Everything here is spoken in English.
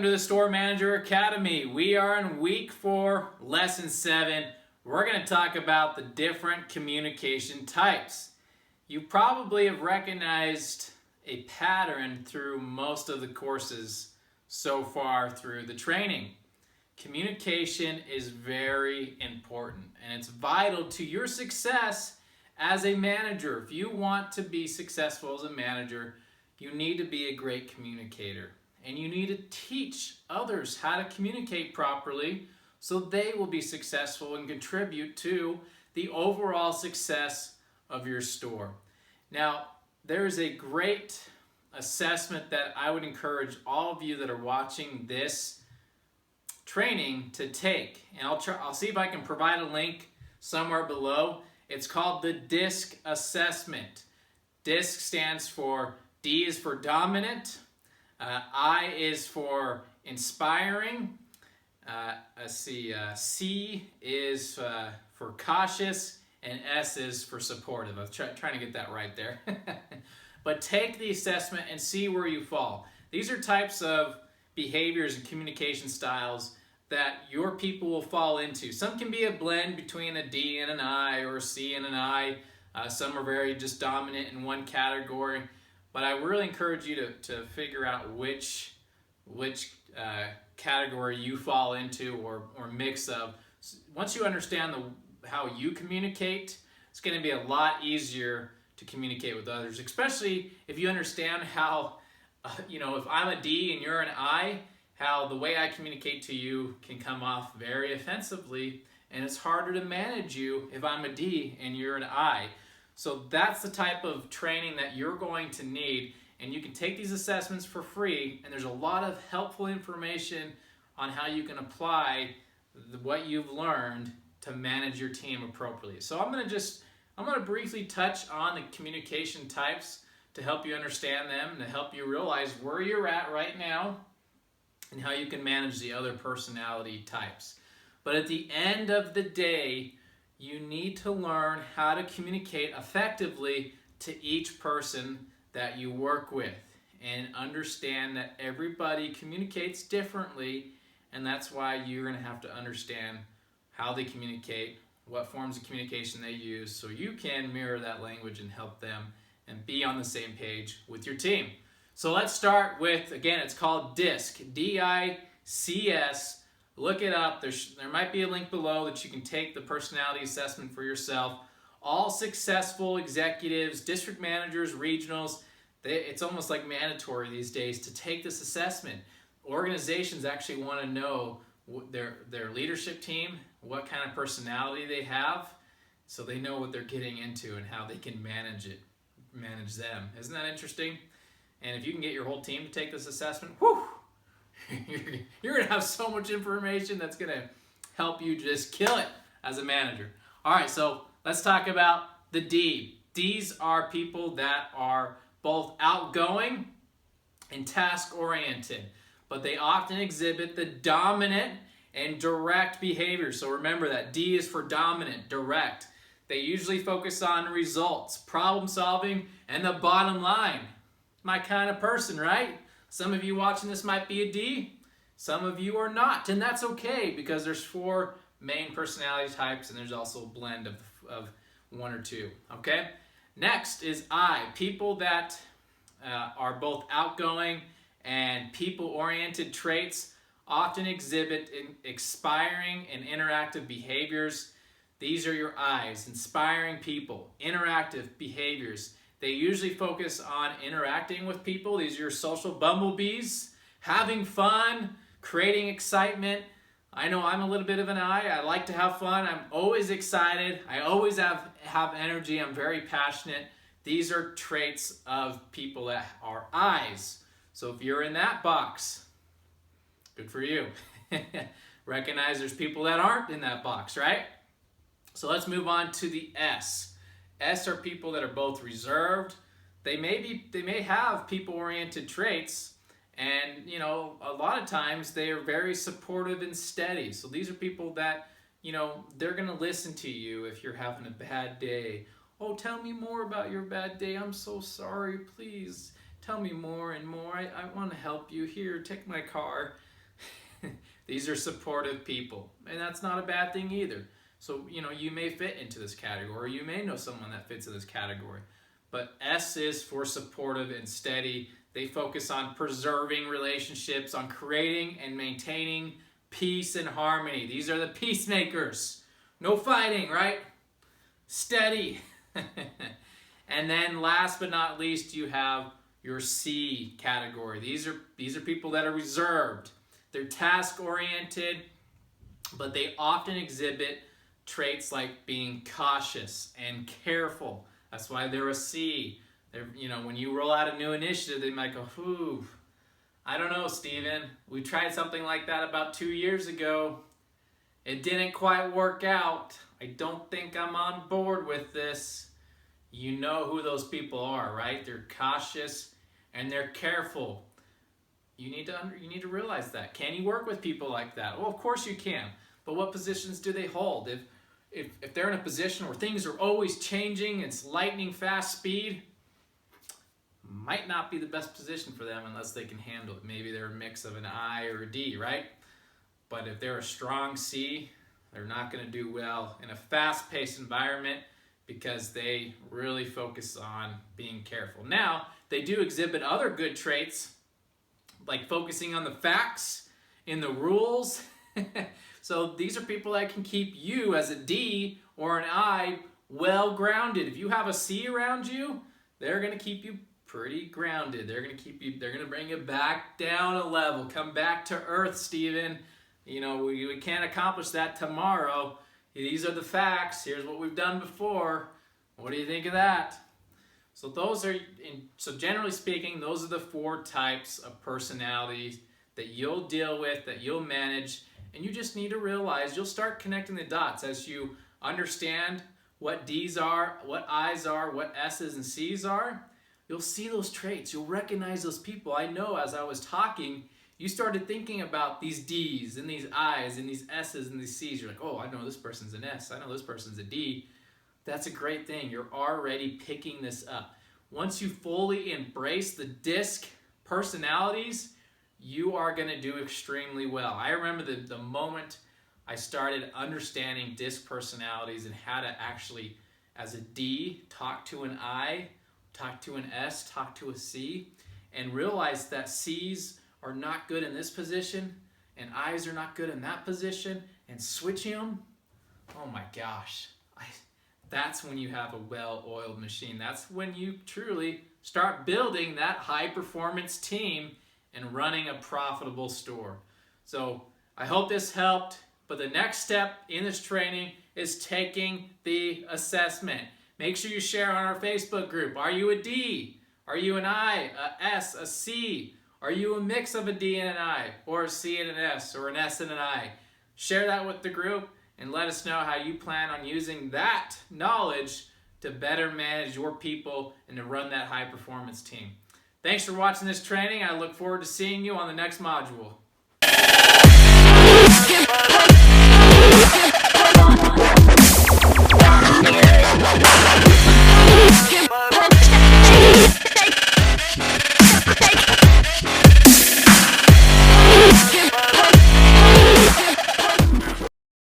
to the Store Manager Academy. We are in week 4, lesson 7. We're going to talk about the different communication types. You probably have recognized a pattern through most of the courses so far through the training. Communication is very important and it's vital to your success as a manager. If you want to be successful as a manager, you need to be a great communicator. And you need to teach others how to communicate properly so they will be successful and contribute to the overall success of your store. Now, there's a great assessment that I would encourage all of you that are watching this training to take. And I'll see if I can provide a link somewhere below. It's called the DISC assessment. DISC stands for D is for dominant, I is for inspiring, C is for cautious, and S is for supportive. I'm trying to get that right there. But take the assessment and see where you fall. These are types of behaviors and communication styles that your people will fall into. Some can be a blend between a D and an I, or a C and an I. Some are very just dominant in one category. But I really encourage you to figure out which category you fall into or mix of. Once you understand how you communicate, it's going to be a lot easier to communicate with others, especially if you understand how, if I'm a D and you're an I, how the way I communicate to you can come off very offensively, and it's harder to manage you if I'm a D and you're an I. So that's the type of training that you're going to need, and you can take these assessments for free, and there's a lot of helpful information on how you can apply what you've learned to manage your team appropriately. So I'm going to briefly touch on the communication types to help you understand them and to help you realize where you're at right now and how you can manage the other personality types. But at the end of the day, you need to learn how to communicate effectively to each person that you work with and understand that everybody communicates differently, and that's why you're going to have to understand how they communicate, what forms of communication they use, so you can mirror that language and help them and be on the same page with your team. So let's start with, again, it's called DISC, D-I-C-S. Look it up. There might be a link below that you can take the personality assessment for yourself. All successful executives, district managers, regionals, it's almost like mandatory these days to take this assessment. Organizations actually want to know their leadership team, what kind of personality they have, so they know what they're getting into and how they can manage them. Isn't that interesting? And if you can get your whole team to take this assessment, whew, you're going to have so much information that's going to help you just kill it as a manager. All right, so let's talk about the D. Ds are people that are both outgoing and task-oriented, but they often exhibit the dominant and direct behavior. So remember that D is for dominant, direct. They usually focus on results, problem solving, and the bottom line. My kind of person, right? Some of you watching this might be a D. Some of you are not, and that's okay because there's 4 main personality types and there's also a blend of 1 or 2, okay? Next is I, people that are both outgoing and people-oriented traits often exhibit inspiring and interactive behaviors. These are your I's, inspiring people, interactive behaviors. They usually focus on interacting with people. These are your social bumblebees, having fun, creating excitement. I know I'm a little bit of an I. I like to have fun. I'm always excited. I always have energy. I'm very passionate. These are traits of people that are I's. So if you're in that box, good for you. Recognize there's people that aren't in that box, right? So let's move on to the S. S are people that are both reserved. They may have people-oriented traits, and a lot of times they are very supportive and steady. So these are people that they're gonna listen to you if you're having a bad day. Oh, tell me more about your bad day. I'm so sorry. Please tell me more and more. I want to help you. Here, take my car. These are supportive people, and that's not a bad thing either. So, you may fit into this category, or you may know someone that fits in this category. But S is for supportive and steady. They focus on preserving relationships, on creating and maintaining peace and harmony. These are the peacemakers. No fighting, right? Steady. And then last but not least, you have your C category. These are people that are reserved. They're task-oriented, but they often exhibit traits like being cautious and careful. That's why they're a C. When you roll out a new initiative, they might go, "Ooh, I don't know, Steven. We tried something like that about 2 years ago. It didn't quite work out. I don't think I'm on board with this." You know who those people are, right? They're cautious and they're careful. You need to realize that. Can you work with people like that? Well, of course you can. But what positions do they hold? If they're in a position where things are always changing, it's lightning fast speed, might not be the best position for them unless they can handle it. Maybe they're a mix of an I or a D, right? But if they're a strong C, they're not going to do well in a fast-paced environment because they really focus on being careful. Now, they do exhibit other good traits, like focusing on the facts and the rules. So these are people that can keep you as a D or an I well grounded. If you have a C around you, they're going to keep you pretty grounded. They're going to bring you back down a level. Come back to earth, Steven. We can't accomplish that tomorrow. These are the facts. Here's what we've done before. What do you think of that? So generally speaking, those are the 4 types of personalities that you'll deal with, that you'll manage, and you just need to realize, you'll start connecting the dots as you understand what D's are, what I's are, what S's and C's are. You'll see those traits. You'll recognize those people. I know as I was talking, you started thinking about these D's and these I's and these S's and these C's. You're like, oh, I know this person's an S. I know this person's a D. That's a great thing. You're already picking this up. Once you fully embrace the DISC personalities, you are going to do extremely well. I remember the moment I started understanding DISC personalities and how to actually, as a D, talk to an I, talk to an S, talk to a C, and realize that C's are not good in this position and I's are not good in that position, and switching them, oh my gosh. That's when you have a well-oiled machine. That's when you truly start building that high-performance team and running a profitable store. So I hope this helped, but the next step in this training is taking the assessment. Make sure you share on our Facebook group. Are you a D? Are you an I, a S, a C? Are you a mix of a D and an I, or a C and an S, or an S and an I? Share that with the group and let us know how you plan on using that knowledge to better manage your people and to run that high-performance team. Thanks for watching this training. I look forward to seeing you on the next module.